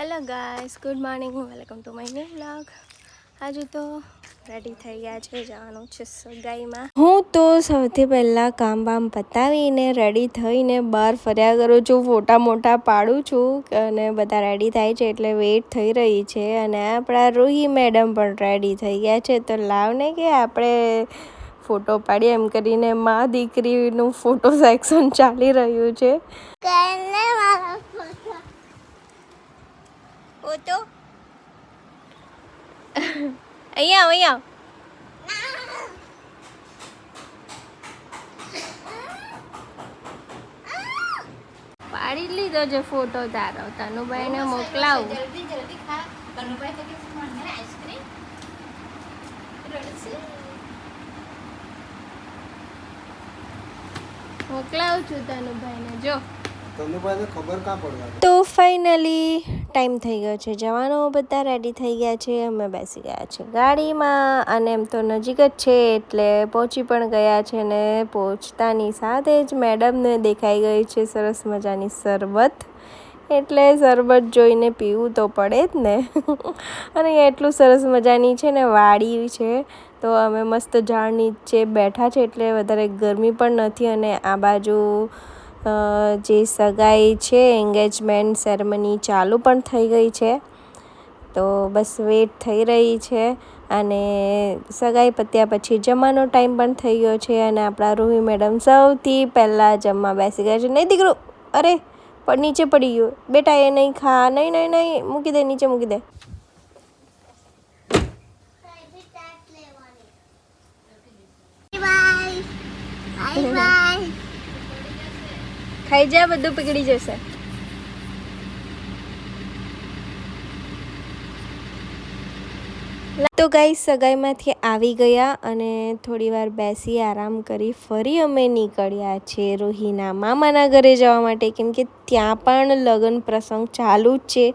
Hello guys, good morning, welcome to my new vlog. આજે તો ready થઈ ગયા છે, જવાનું છે સગાઈમાં. હું તો સૌથી પહેલાં કામ બામ પતાવીને રેડી થઈને બહાર ફર્યા કરું છું, ફોટા મોટા પાડું છું અને બધા રેડી થાય છે એટલે વેઇટ થઈ રહી છે. અને આપણા રૂહી મેડમ પણ રેડી થઈ ગયા છે, તો લાવને કે આપણે ફોટો પાડીએ એમ કરીને મા દીકરીનું ફોટો સેક્શન ચાલી રહ્યું છે. ફોટો અહીંયા પાડી લીધો છે ફોટો તારો. તનુભાઈને મોકલાવું. જલ્દી જલ્દી ખા. તનુભાઈ તો કે મને આઈસ્ક્રીમ રડશે. મોકલાવું છું તનુભાઈને. જો તનુભાઈને ખબર કાં પડવાની. તો ફાઇનલી ટાઈમ થઈ ગયો છે જવાનો. બધા રેડી થઈ ગયા છે, અમે બેસી ગયા છે ગાડીમાં. અને એમ તો નજીક જ છે એટલે પહોંચી પણ ગયા છે. ને પહોંચતાની સાથે જ મેડમને દેખાઈ ગઈ છે સરસ મજાની શરબત. એટલે શરબત જોઈને પીવું તો પડે જ ને. અને એટલું સરસ મજાની છે ને વાડી છે, તો અમે મસ્ત ઝાડ નીચે બેઠા છે એટલે વધારે ગરમી પણ નથી. અને આ બાજુ જે સગાઈ છે, એન્ગેજમેન્ટ સેરેમની ચાલુ પણ થઈ ગઈ છે, તો બસ વેટ થઈ રહી છે. અને સગાઈ પત્યા પછી જમવાનો ટાઈમ પણ થઈ ગયો છે. અને આપણા રૂહી મેડમ સૌથી પહેલાં જમવા બેસી ગયા છે. નહીં દીકરો, અરે પણ નીચે પડી ગયો બેટા, એ નહીં ખા. નહીં નહીં નહીં, મૂકી દે, નીચે મૂકી દે. ખાઈ જા, બધું પીગળી જશે. તો ગાઈસ, સગાઈમાંથી આવી ગયા અને થોડી વાર બેસી આરામ કરી ફરી અમે નીકળ્યા છે રૂહીના મામાના ઘરે જવા માટે, કેમ કે ત્યાં પણ લગ્ન પ્રસંગ ચાલુ જ છે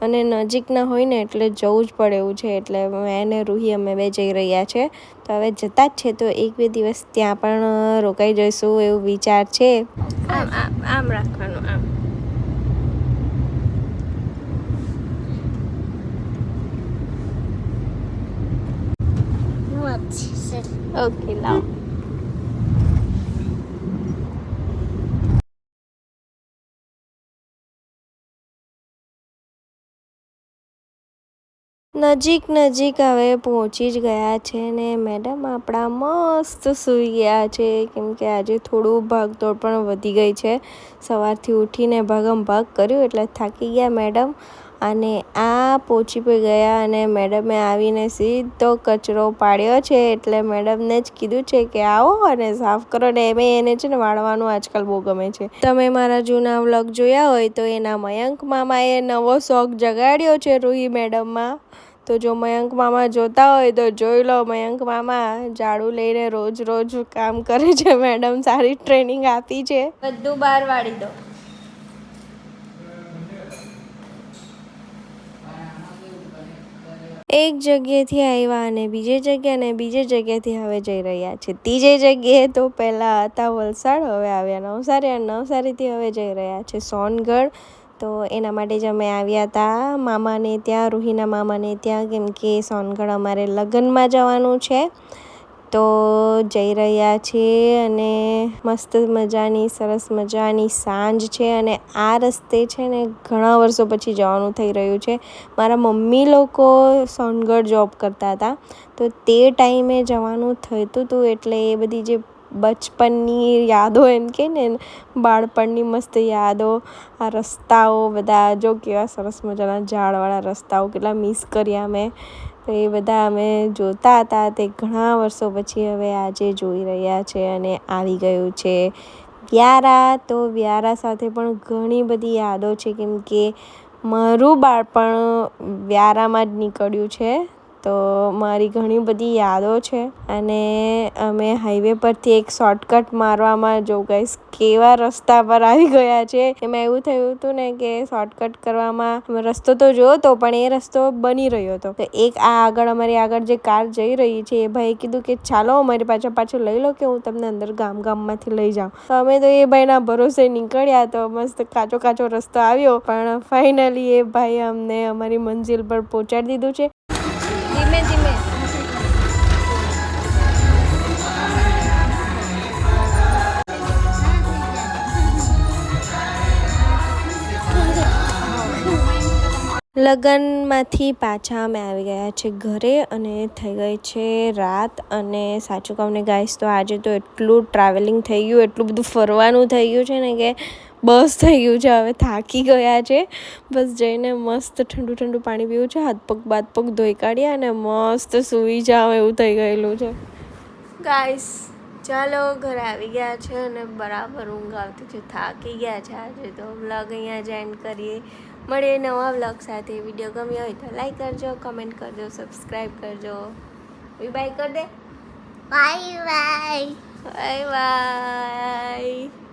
અને નજીકના હોય ને એટલે જવું જ પડે એવું છે. એટલે મેં અને રૂહી અમે બે જઈ રહ્યા છે. તો હવે જતા જ છે, તો 1-2 દિવસ ત્યાં પણ રોકાઈ જઈશું એવું વિચાર છે. આમ રાખવાનું, આમ. ઓકે, લાવ. નજીક હવે પહોંચી જ ગયા છે ને મેડમ આપણા મસ્ત સૂઈ ગયા છે, કેમ કે આજે થોડું ભાગદોડ પણ વધી ગઈ છે. સવારથી ઉઠીને ભાગ કર્યું એટલે થાકી ગયા મેડમ. અને આ પહોંચી પણ ગયા અને મેડમે આવીને સીધો કચરો પાડ્યો છે. એટલે મેડમને જ કીધું છે કે આવો અને સાફ કરો. ને એને છે ને વાળવાનું આજકાલ બહુ ગમે છે. તમે મારા જૂના વ્લોગ જોયા હોય તો એના મયંક મામાએ નવો શોખ જગાડ્યો છે રૂહી મેડમમાં. તો જો મયંક મામા જોતા હોય તો જોઈ લો. મયંક મામા ઝાડુ લઈને રોજ કામ કરે છે. મેડમ સારી ટ્રેનિંગ આપી છે. બધું બહાર વાળી દો. એક જગ્યાએથી આવ્યા અને બીજી જગ્યાએથી હવે જઈ રહ્યા છે ત્રીજી જગ્યાએ. તો પહેલાં હતા વલસાડ, હવે આવ્યા નવસારી, અને નવસારીથી હવે જઈ રહ્યા છે સોનગઢ. તો એના માટે જ અમે આવ્યા હતા મામાને ત્યાં, રૂહીના મામાને ત્યાં, કેમ કે સોનગઢ અમારે લગ્નમાં જવાનું છે. તો જઈ રહ્યા છીએ અને મસ્ત મજાની સરસ મજાની સાંજ છે. અને આ રસ્તે છે ને ઘણા વર્ષો પછી જવાનું થઈ રહ્યું છે. મારા મમ્મી લોકો સોનગઢ જોબ કરતા હતા, તો તે ટાઈમે જવાનું થતું હતું. એટલે એ બધી જે બચપનની યાદો એમ કે ને, બાળપણની મસ્ત યાદો, આ રસ્તાઓ બધા જો કેવા સરસ મજાના ઝાડવાળા રસ્તાઓ, કેટલા મિસ કર્યા મેં. તો એ બધા અમે જોતા હતા તે ઘણા વર્ષો પછી હવે આજે જોઈ રહ્યા છે. અને આવી ગયું છે વ્યારા. તો વ્યારા સાથે પણ ઘણી બધી યાદો છે, કેમ કે મારું બાળપણ વ્યારામાં જ નીકળ્યું છે. તો મારી ઘણી બધી યાદો છે. અને અમે હાઈવે પરથી એક શોર્ટકટ મારવામાં જો ગાઈસ કેવા રસ્તા પર આવી ગયા છે. એમાં એવું થયું હતું ને કે શોર્ટકટ કરવામાં રસ્તો તો જોયો તો પણ એ રસ્તો બની રહ્યો હતો. તો એક અમારી આગળ જે કાર જઈ રહી છે એ ભાઈ કીધું કે ચાલો અમારી પાછળ લઈ લો કે હું તમને અંદર ગામમાંથી લઈ જાઉં. તો અમે તો એ ભાઈના ભરોસે નીકળ્યા. તો મસ્ત કાચો રસ્તો આવ્યો પણ ફાઇનલી એ ભાઈ અમને અમારી મંજિલ પર પહોંચાડી દીધું છે. ધીમે ધીમે લગ્નમાંથી પાછા અમે આવી ગયા છે ઘરે અને થઈ ગઈ છે રાત. અને સાચું કહું ને ગાઈસ તો આજે તો એટલું ટ્રાવેલિંગ થઈ ગયું, એટલું બધું ફરવાનું થઈ ગયું છે ને કે બસ થઈ ગયું છે. હવે થાકી ગયા છે. બસ જઈને મસ્ત ઠંડુ પાણી પીવું છે, હાથ પગ ધોઈ કાઢ્યા અને મસ્ત સૂઈ જાવ એવું થઈ ગયેલું છે. ગાઈસ ચાલો ઘરે આવી ગયા છે અને બરાબર ઊંઘ આવતી છે, થાકી ગયા છે આજે તો. વ્લોગ અહીંયા જ એન્ડ કરીએ. મળીએ નવા વ્લોગ સાથે. વિડીયો ગમ્યો હોય તો લાઈક કરજો, કમેન્ટ કરજો, સબસ્ક્રાઈબ કરજો. બાય કર દે. Bye bye. Bye by.